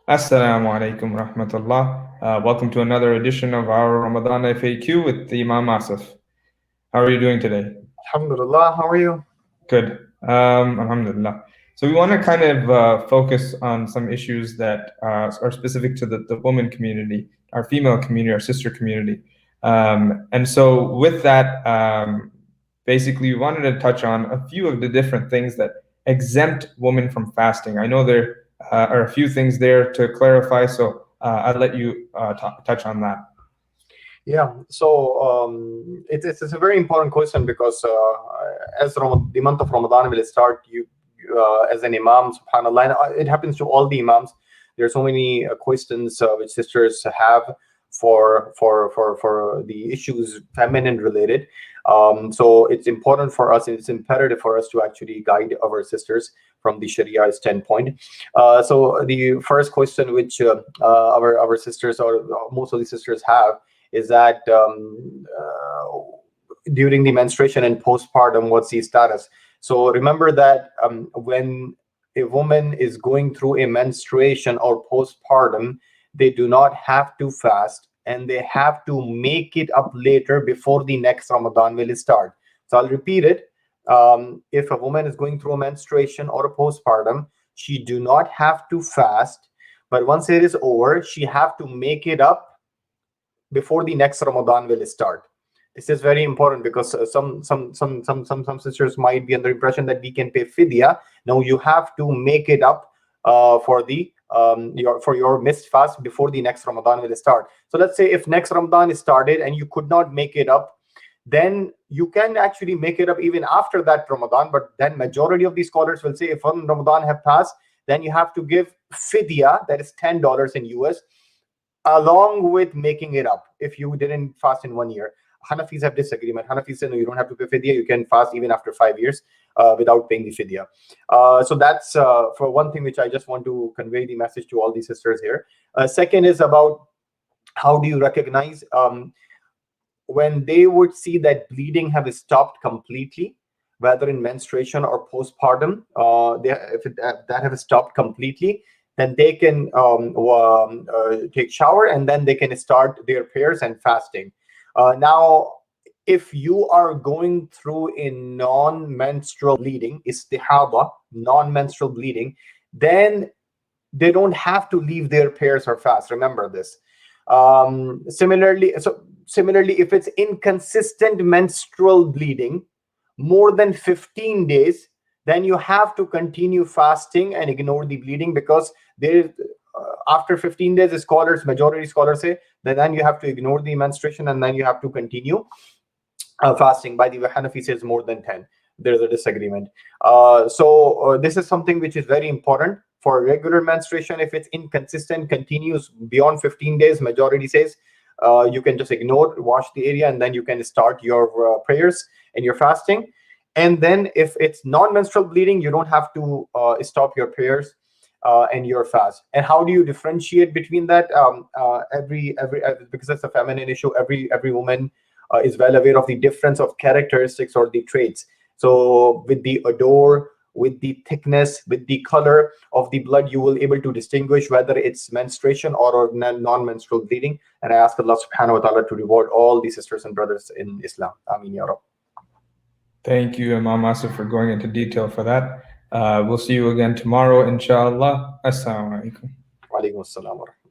Assalamu alaikum rahmatullah. Welcome to another edition of our Ramadan FAQ with the Imam Asif. How are you doing today? Alhamdulillah, how are you? Good. Alhamdulillah. So we want to kind of focus on some issues that are specific to the woman community, our female community, our sister community. And so with that, basically we wanted to touch on a few of the different things that exempt women from fasting. I know there are a few things there to clarify, so I'll let you touch on that. Yeah, so it's a very important question because as the month of Ramadan will start, you as an imam, subhanallah, and it happens to all the imams. There are so many questions which sisters have for the issues feminine related. So it's important for us, and it's imperative for us to actually guide our sisters from the Sharia standpoint. So the first question which our sisters or most of the sisters have is that during the menstruation and postpartum, what's the status? So remember that when a woman is going through a menstruation or postpartum, they do not have to fast, and they have to make it up later before the next Ramadan will start. So I'll repeat it. If a woman is going through a menstruation or a postpartum, she do not have to fast, but once it is over, she have to make it up before the next Ramadan will start. This is very important because some sisters might be under impression that we can pay fidya. Now you have to make it up for the your missed fast before the next Ramadan will start. So let's say if next Ramadan is started and you could not make it up, then you can actually make it up even after that Ramadan. But then majority of the scholars will say if one Ramadan have passed, then you have to give fidya, that is $10 in US, along with making it up if you didn't fast in 1 year. Hanafis have disagreement. Hanafis say no, you don't have to pay fidya. You can fast even after 5 years without paying the fidya. So that's for one thing which I just want to convey the message to all the sisters here. Second is about how do you recognize when they would see that bleeding have stopped completely, whether in menstruation or postpartum, that have stopped completely, then they can take shower, and then they can start their prayers and fasting. Now, if you are going through a non-menstrual bleeding, istihaba, non-menstrual bleeding, then they don't have to leave their prayers or fast. Remember this. Similarly, if it's inconsistent menstrual bleeding, more than 15 days, then you have to continue fasting and ignore the bleeding, because there after 15 days, the majority scholars say that then you have to ignore the menstruation and then you have to continue fasting. By the way, Hanafi says more than 10. There's a disagreement. So this is something which is very important for regular menstruation. If it's inconsistent, continues beyond 15 days, majority says you can just ignore, wash the area, and then you can start your prayers and your fasting. And then if it's non-menstrual bleeding, you don't have to stop your prayers and your fast. And how do you differentiate between that? Because it's a feminine issue, every woman is well aware of the difference of characteristics or the traits. So with the odor, with the thickness, with the color of the blood, you will able to distinguish whether it's menstruation or non-menstrual bleeding. And I ask Allah subhanahu wa ta'ala to reward all the sisters and brothers in Islam. Ameen ya Rabb. Thank you, Imam Asif, for going into detail for that. We'll see you again tomorrow, inshallah. Assalamu alaikum. Wa alaikum assalam wa rahmatullah.